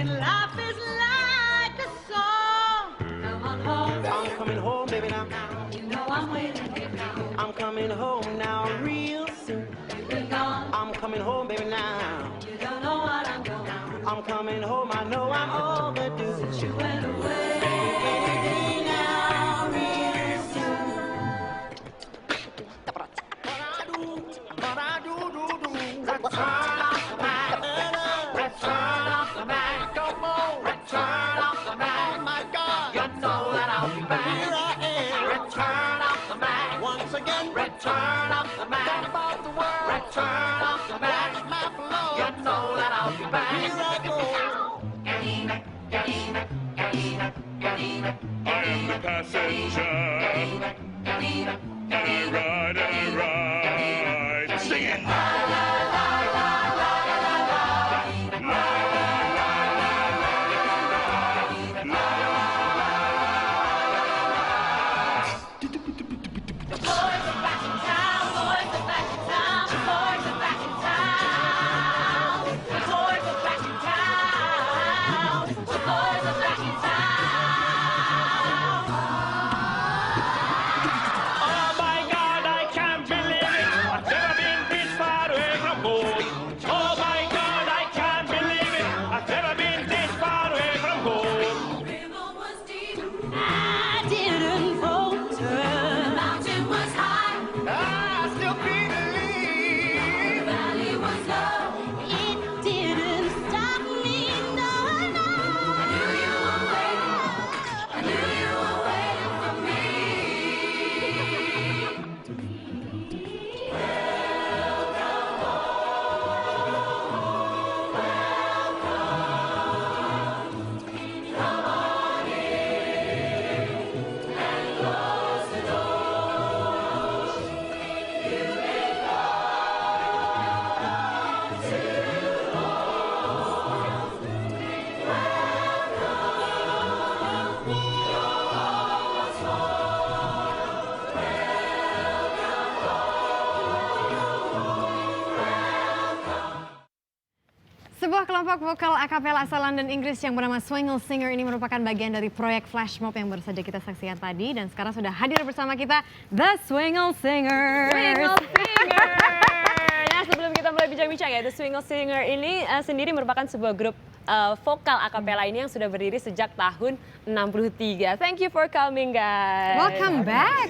and life is like a song. Come on home. I'm coming home, baby, now. You know I'm waiting here now. I'm coming home now, real soon. You've been gone. I'm coming home, baby, now. You don't know what I'm going. I'm coming home, I know I'm overdue. Since you went away. Baby, now, real soon. But I do. Let's turn off the back. Let's turn off the back. Come on, let's turn off the back. Oh my God, you know that I'll be back. Here I am. Return off the back. Once again, return off the back. Top of the world. Return off the back. My flow. You know that I'll be back. Here I go. I'm the passenger. And I ride. Sing it. Sebuah kelompok vokal akapela asal London, Inggris yang bernama Swingle Singer ini merupakan bagian dari proyek Flash Mob yang baru saja kita saksikan tadi, dan sekarang sudah hadir bersama kita The Swingle Singers. Swingle Singer. Nah, sebelum kita mulai bincang-bincang ya, The Swingle Singer ini sendiri merupakan sebuah grup vokal akapela ini yang sudah berdiri sejak tahun 63. Thank you for coming, guys. Welcome back.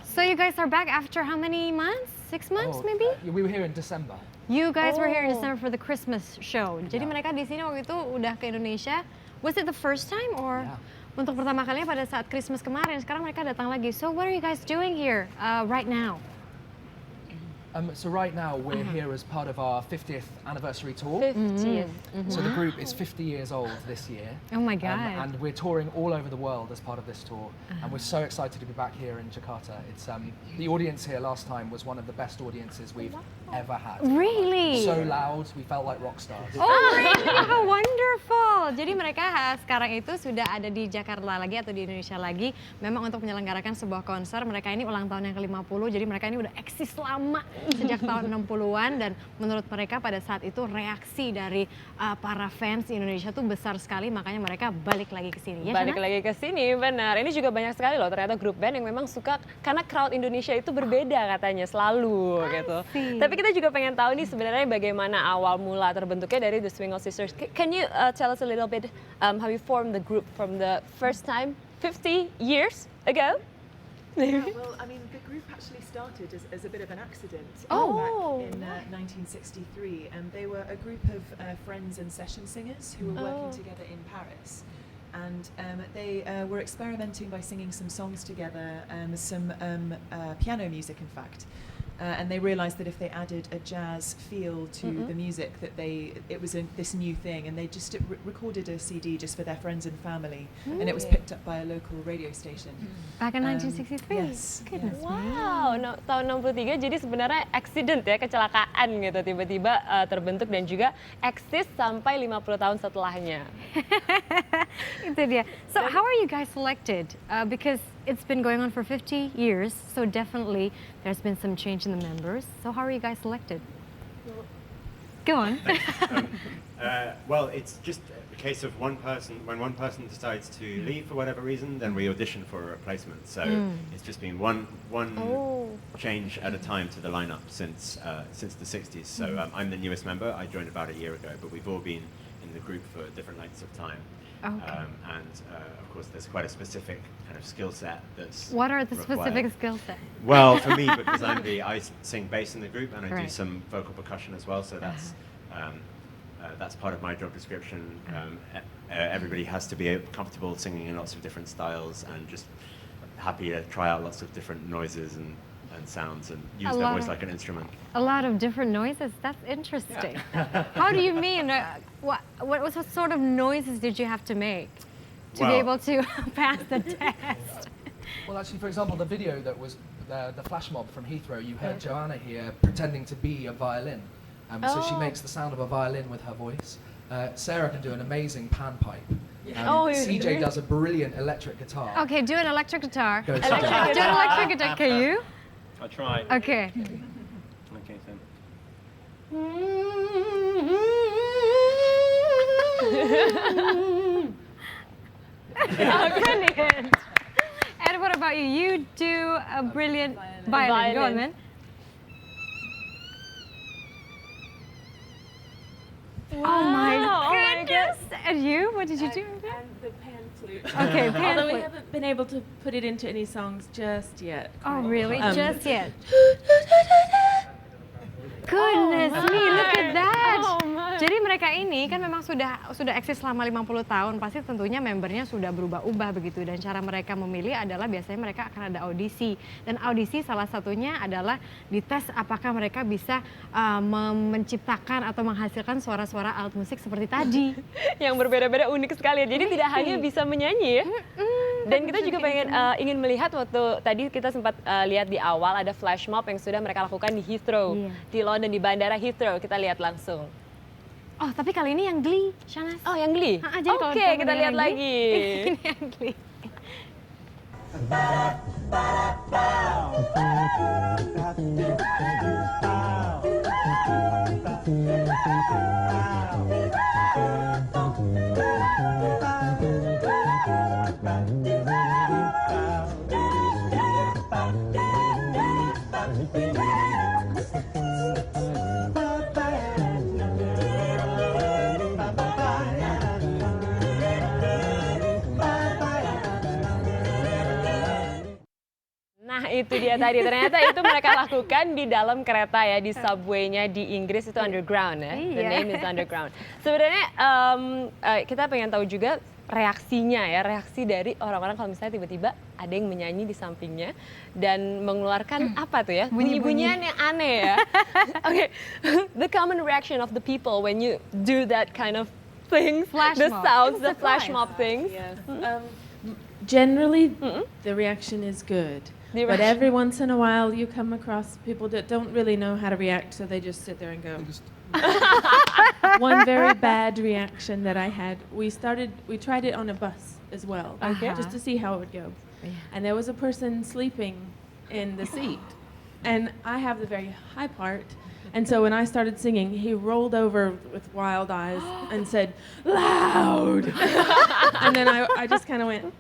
So you guys are back after how many months? 6 months maybe? We were here in December. You guys were here in December for the Christmas show. Jadi mereka di sini waktu itu udah ke Indonesia. Was it the first time or untuk pertama kalinya pada saat Christmas kemarin? Sekarang mereka datang lagi. So what are you guys doing here right now? So right now we're here as part of our 50th anniversary tour. 50th. So the group is 50 years old this year. Oh my God. And we're touring all over the world as part of this tour. And we're so excited to be back here in Jakarta. It's the audience here last time was one of the best audiences we've ever had. Really? So loud, we felt like rock stars. Oh really? How wonderful. Jadi mereka sekarang itu sudah ada di Jakarta lagi atau di Indonesia lagi. Memang untuk menyelenggarakan sebuah konser. Mereka ini ulang tahun yang ke-50. Jadi mereka ini udah eksis lama sejak tahun 60-an, dan menurut mereka pada saat itu reaksi dari para fans di Indonesia tuh besar sekali, makanya mereka balik lagi ke sini. Ya, Balik lagi ke sini, benar. Ini juga banyak sekali loh ternyata grup band yang memang suka, karena crowd Indonesia itu berbeda katanya selalu gitu. Tapi kita juga pengen tahu nih sebenarnya bagaimana awal mula terbentuknya dari The Swingle Sisters. Can you tell us a little bit how you formed the group from the first time 50 years ago? Yeah, well, I mean, the group actually started as a bit of an accident back in 1963. They were a group of friends and session singers who were working together in Paris. And they were experimenting by singing some songs together, some piano music, in fact. And they realised that if they added a jazz feel to the music, that it was this new thing, and they just recorded a CD just for their friends and family, and it was picked up by a local radio station. Back in 1963? Yes. Goodness me. Wow, tahun 63 jadi sebenarnya accident ya, kecelakaan gitu, tiba-tiba terbentuk dan juga eksis sampai 50 tahun setelahnya. Itu dia. So how are you guys selected? Because it's been going on for 50 years, so definitely there's been some change in the members. So how are you guys selected? Go on. Well, it's just a case of one person. When one person decides to leave for whatever reason, then we audition for a replacement. So it's just been one change at a time to the lineup since the 60s. So I'm the newest member. I joined about a year ago, but we've all been in the group for different lengths of time. Okay. Of course, there's quite a specific kind of skill set that's What are the required. specific skill set? Well, for me, because I sing bass in the group and I do Right. some vocal percussion as well, so that's part of my job description. Everybody has to be comfortable singing in lots of different styles and just happy to try out lots of different noises and sounds and use their lot voice of- like an instrument. A lot of different noises. That's interesting. How do you mean? What sort of noises did you have to make to be Well- able to pass the test? Well, actually, for example, the video that was the flash mob from Heathrow, you heard Joanna here pretending to be a violin. So she makes the sound of a violin with her voice. Sarah can do an amazing panpipe. CJ does a brilliant electric guitar. Okay, do an electric guitar. Go, Do CJ. an electric guitar. Can you? I'll try. Okay. Okay, so. Brilliant. And what about you? You do a brilliant violin. Go on, Violin. man. Oh my goodness! And you? What did you do? And the pan flute. Okay, pan Although we flute. haven't been able to put it into any songs just yet. Oh, really? Um, Just yet? Goodness me, look at that. Jadi mereka ini kan memang sudah eksis selama 50 tahun, pasti tentunya membernya sudah berubah-ubah begitu, dan cara mereka memilih adalah biasanya mereka akan ada audisi, dan audisi salah satunya adalah dites apakah mereka bisa menciptakan atau menghasilkan suara-suara alat musik seperti tadi. Yang berbeda-beda, unik sekali. Jadi tidak hanya bisa menyanyi ya. Dan kita juga ingin melihat waktu tadi kita sempat lihat di awal ada flash mob yang sudah mereka lakukan di Heathrow, di London, di bandara Heathrow. Kita lihat langsung. Oh, tapi kali ini yang Glee, Shanas. Oh, yang Glee? Jadi kalau Oke, kita lihat yang lagi. Ini yang Glee. Nah itu dia tadi, ternyata itu mereka lakukan di dalam kereta ya, di subway-nya di Inggris itu underground ya, the name is underground. Sebenarnya kita pengen tahu juga reaksinya ya, reaksi dari orang-orang kalau misalnya tiba-tiba ada yang menyanyi di sampingnya dan mengeluarkan apa tuh ya, bunyi-bunyian yang aneh ya. Okay, the common reaction of the people when you do that kind of things, Flash the mob. sounds, It's a the flash surprise. mob things. Yes. Generally, the reaction is good. The But reaction- every once in a while, you come across people that don't really know how to react, so they just sit there and go. One very bad reaction that I had, we tried it on a bus as well, just to see how it would go. And there was a person sleeping in the seat, and I have the very high part. And so when I started singing, he rolled over with wild eyes and said, "Loud!" And then I just kind of went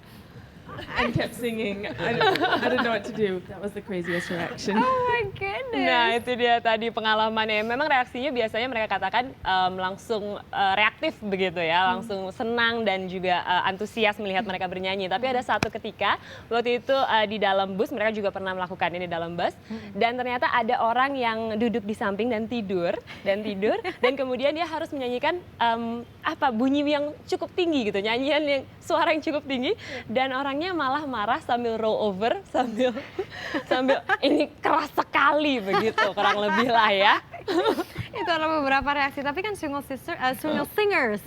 and kept singing. I didn't know what to do. That was the craziest reaction. Oh my goodness. Nah itu dia tadi pengalamannya. Memang reaksinya biasanya mereka katakan langsung reaktif begitu ya, langsung senang dan juga antusias melihat mereka bernyanyi. Tapi ada satu ketika waktu itu di dalam bus, mereka juga pernah melakukan ini dalam bus, dan ternyata ada orang yang duduk di samping dan tidur dan kemudian dia harus menyanyikan bunyi yang cukup tinggi gitu, nyanyian yang suara yang cukup tinggi, dan orangnya malah marah sambil roll over, sambil ini keras sekali begitu kurang lebih lah ya. Itu adalah beberapa reaksi, tapi kan Swingle Singers,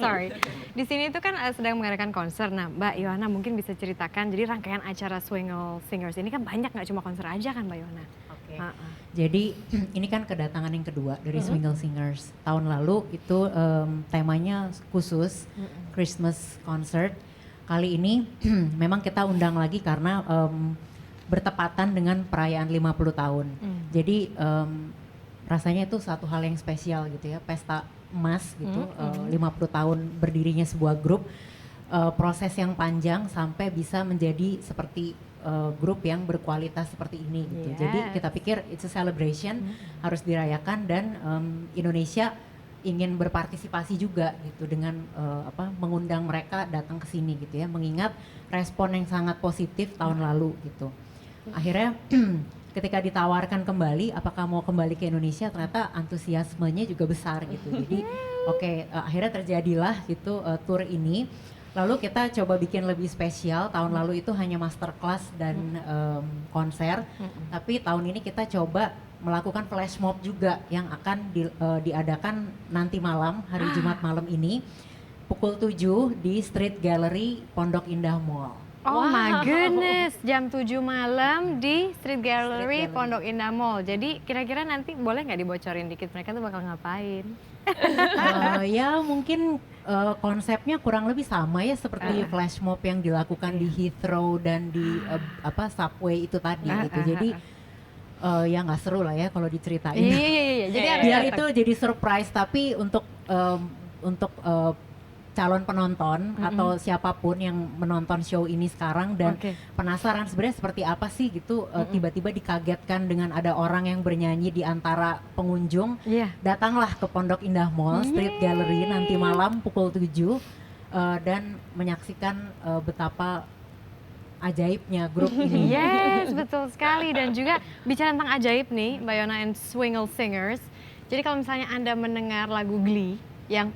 di sini itu kan sedang mengadakan konser. Nah, Mbak Yohana mungkin bisa ceritakan, jadi rangkaian acara Swingle Singers ini kan banyak, nggak cuma konser aja kan Mbak Yohana? Oke. Jadi ini kan kedatangan yang kedua dari Swingle Singers. Tahun lalu itu temanya khusus Christmas concert. Kali ini memang kita undang lagi karena bertepatan dengan perayaan 50 tahun. Jadi rasanya itu satu hal yang spesial gitu ya, pesta emas gitu, 50 tahun berdirinya sebuah grup, proses yang panjang sampai bisa menjadi seperti grup yang berkualitas seperti ini gitu. Jadi kita pikir it's a celebration, harus dirayakan, dan Indonesia ingin berpartisipasi juga gitu dengan mengundang mereka datang ke sini gitu ya, mengingat respon yang sangat positif tahun lalu gitu. Akhirnya ketika ditawarkan kembali apakah mau kembali ke Indonesia, ternyata antusiasmenya juga besar gitu. Jadi akhirnya terjadilah gitu tour ini. Lalu kita coba bikin lebih spesial. Tahun lalu itu hanya masterclass dan konser, tapi tahun ini kita coba melakukan flash mob juga yang akan diadakan nanti malam, hari Jumat malam ini, pukul 7 di Street Gallery Pondok Indah Mall. Oh my goodness, jam 7 malam di Street Gallery Pondok Indah Mall. Jadi kira-kira nanti boleh nggak dibocorin dikit mereka tuh bakal ngapain? Ya mungkin konsepnya kurang lebih sama ya seperti flash mob yang dilakukan di Heathrow dan di subway itu tadi gitu. Jadi ya nggak seru lah ya kalau diceritain. Iya. Jadi biar itu jadi surprise, tapi untuk calon penonton atau siapapun yang menonton show ini sekarang dan penasaran sebenarnya seperti apa sih gitu, tiba-tiba dikagetkan dengan ada orang yang bernyanyi di antara pengunjung, datanglah ke Pondok Indah Mall Street Gallery nanti malam pukul 7 dan menyaksikan betapa ajaibnya grup ini. Yes, betul sekali. Dan juga bicara tentang ajaib nih, Mbak Yona and Swingle Singers. Jadi kalau misalnya Anda mendengar lagu Glee yang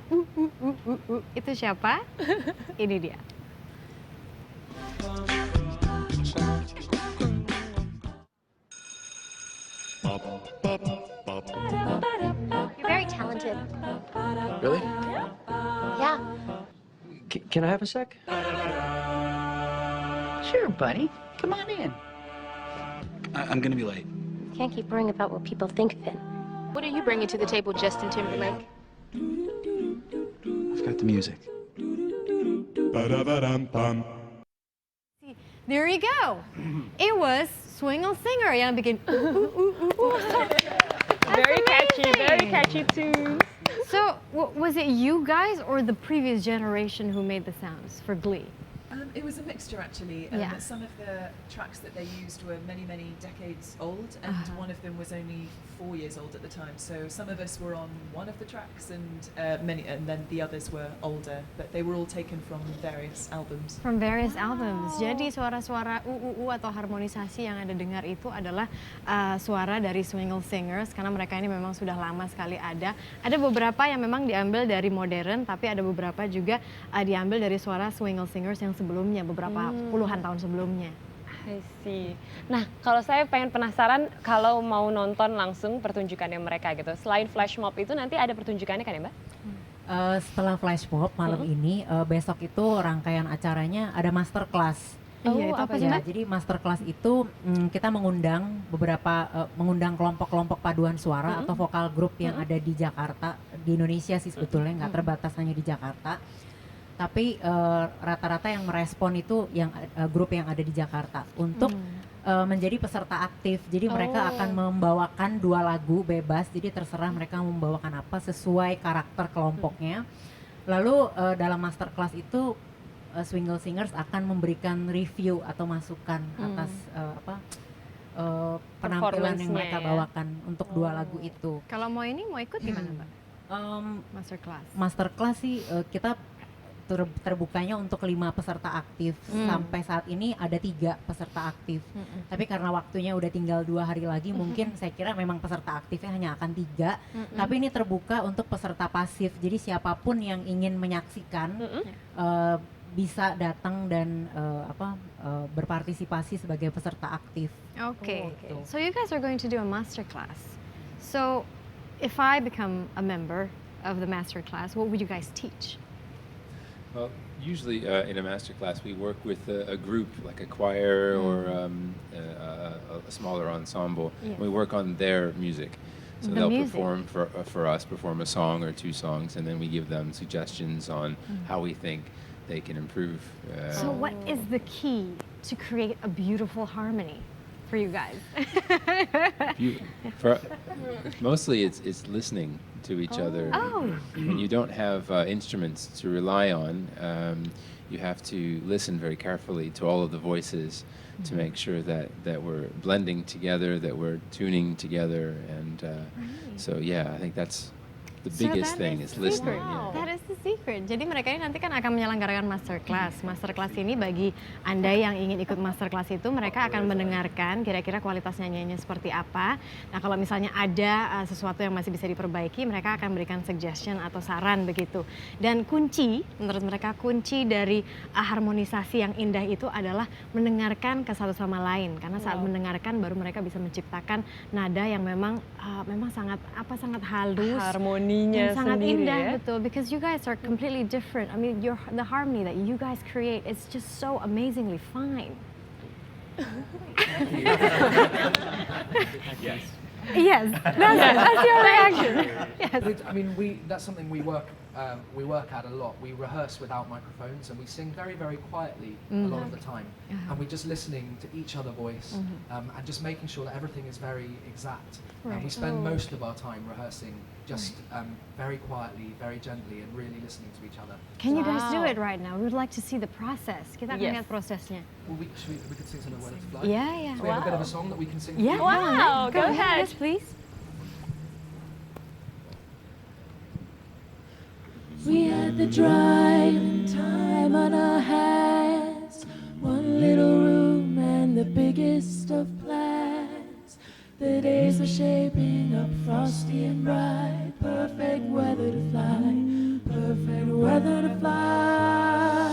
itu siapa? Ini dia. You're very talented. Really? Yeah. Can I have a sec? Sure, buddy. Come on in. I'm gonna be late. Can't keep worrying about what people think of it. What are you bringing to the table, Justin Timberlake? I've got the music. There you go. It was Swingle Singer yang bikin Very catchy too. So, was it you guys or the previous generation who made the sounds for Glee? It was a mixture actually. Some of the tracks that they used were many, many decades old, and one of them was only 4 years old at the time. So some of us were on one of the tracks, and then the others were older. But they were all taken from various albums. From various albums. Jadi suara-suara atau harmonisasi yang Anda dengar itu adalah suara dari Swingle Singers, karena mereka ini memang sudah lama sekali ada. Ada beberapa yang memang diambil dari modern, tapi ada beberapa juga diambil dari suara Swingle Singers yang sebelumnya, beberapa puluhan tahun sebelumnya. I see. Nah, kalau saya pengen penasaran kalau mau nonton langsung pertunjukannya mereka gitu. Selain flash mob itu nanti ada pertunjukannya kan ya, Mbak? Setelah flash mob malam ini, besok itu rangkaian acaranya ada masterclass. Iya, itu apa sih, Mbak? Jadi masterclass itu kita mengundang mengundang kelompok-kelompok paduan suara atau vokal grup yang ada di Jakarta, di Indonesia sih sebetulnya, nggak terbatas hanya di Jakarta. Tapi rata-rata yang merespon itu yang grup yang ada di Jakarta untuk menjadi peserta aktif. Jadi mereka akan membawakan 2 lagu bebas, jadi terserah mereka membawakan apa sesuai karakter kelompoknya. Lalu dalam masterclass itu Swingle Singers akan memberikan review atau masukan atas penampilan yang mereka bawakan untuk 2 lagu itu. Kalau mau ikut gimana, Mbak? Masterclass sih kita terbukanya untuk 5 peserta aktif. Sampai saat ini ada 3 peserta aktif. Tapi karena waktunya udah tinggal 2 hari lagi, mungkin saya kira memang peserta aktifnya hanya akan 3. Tapi ini terbuka untuk peserta pasif. Jadi siapapun yang ingin menyaksikan bisa datang dan berpartisipasi sebagai peserta aktif. Okay. So you guys are going to do a master class. So if I become a member of the master class, what would you guys teach? Well, usually in a master class we work with a group, like a choir or a smaller ensemble. We work on their music. So they'll perform perform a song or 2 songs, and then we give them suggestions on how we think they can improve. So what is the key to create a beautiful harmony? for you guys? Mostly it's listening to each other. Oh. When you don't have instruments to rely on, you have to listen very carefully to all of the voices to make sure that we're blending together, that we're tuning together, and so yeah, I think that's the biggest thing is listening. Yeah. That is the secret. Jadi mereka ini nanti kan akan menyelenggarakan masterclass. Masterclass ini bagi Anda yang ingin ikut masterclass itu, mereka akan mendengarkan kira-kira kualitas nyanyiannya seperti apa. Nah, kalau misalnya ada sesuatu yang masih bisa diperbaiki, mereka akan berikan suggestion atau saran begitu. Dan menurut mereka kunci dari harmonisasi yang indah itu adalah mendengarkan ke satu sama lain. Karena saat mendengarkan baru mereka bisa menciptakan nada yang memang sangat halus. Harmoninya sangat sendiri indah, ya. betul. Because you guys are completely different. I mean, the harmony that you guys create is just so amazingly fine. Yes. Yes, that's your reaction. Yes. I mean, that's something we work at a lot. We rehearse without microphones and we sing very, very quietly a lot of the time. And we're just listening to each other's voice and just making sure that everything is very exact. And we spend most of our time rehearsing just very quietly, very gently, and really listening to each other. Can you guys do it right now? We would like to see the process. Kita akan lihat prosesnya. Well, we could sing something Where to Fly. Yeah. So we have a bit of a song that we can sing. Yeah, wow, go ahead. Yes, please. We had the driving time on our hands, one little room and the biggest of plans. The days were shaping up frosty and bright, perfect weather to fly, perfect weather to fly.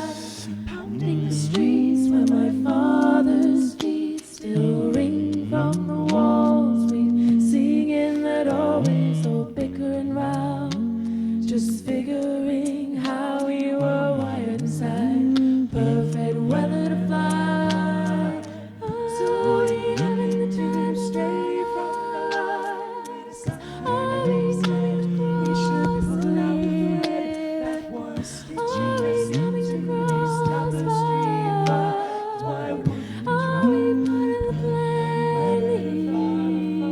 Pounding the streets where my father's feet still ring from the walls. We sing in the doorways, so bickering round, just figuring how we were wired inside. Perfect weather to fly. So we having the time straight from the lights. All these times we should believe that one stitch is coming across the street. Why wouldn't you are we part of the plan?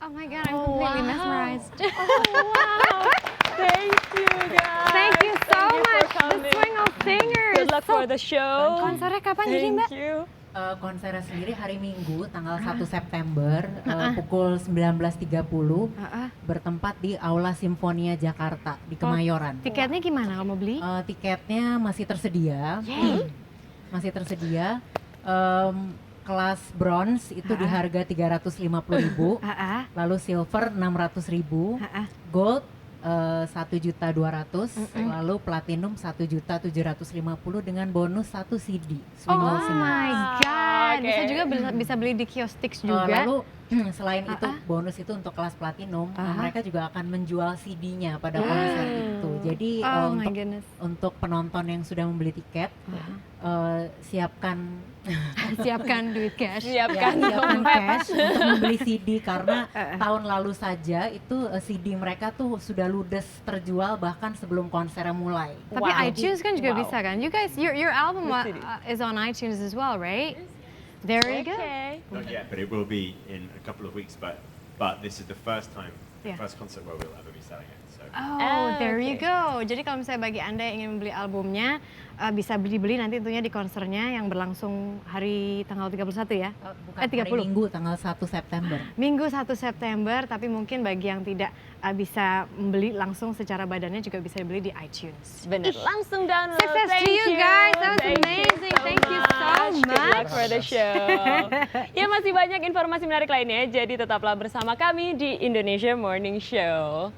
Oh my God, I'm completely mesmerized. Wow. Thank you guys. Thank you so much. The Swing of Singers. Good luck for the show. Konsernya kapan jadi, Mbak? Thank you. Konsernya sendiri hari Minggu tanggal 1 September pukul 19.30 bertempat di Aula Simfonia Jakarta di Kemayoran. Tiketnya gimana kalau mau beli? Tiketnya masih tersedia. Masih tersedia. Kelas bronze itu di harga 350.000, lalu silver 600.000, gold 1.200.000, lalu platinum 1.750.000 dengan bonus 1 CD. Oh my God, bisa juga bisa beli di kios Tix juga. Lalu selain itu bonus itu untuk kelas platinum, mereka juga akan menjual CD-nya pada konser itu. Jadi untuk penonton yang sudah membeli tiket, siapkan duit cash. Siapkan cash untuk membeli CD karena tahun lalu saja itu CD mereka tuh sudah ludes terjual bahkan sebelum konsernya mulai. Tapi iTunes kan juga bisa kan? You guys, your album is on iTunes as well, right? There you go. Not yet, but it will be in a couple of weeks. But this is the first time, first concert where we'll ever be selling it. So. Oh, there you go. Jadi kalau misalnya bagi Anda yang ingin membeli albumnya, bisa beli nanti tentunya di konsernya yang berlangsung hari tanggal 31 ya? Bukan, 30. Hari Minggu tanggal 1 September. Minggu 1 September, tapi mungkin bagi yang tidak bisa membeli langsung secara badannya juga bisa dibeli di iTunes. Benar, langsung download. Success to you guys, that was amazing. Thank you so much. Good luck for the show. Ya, masih banyak informasi menarik lainnya, jadi tetaplah bersama kami di Indonesia Morning Show.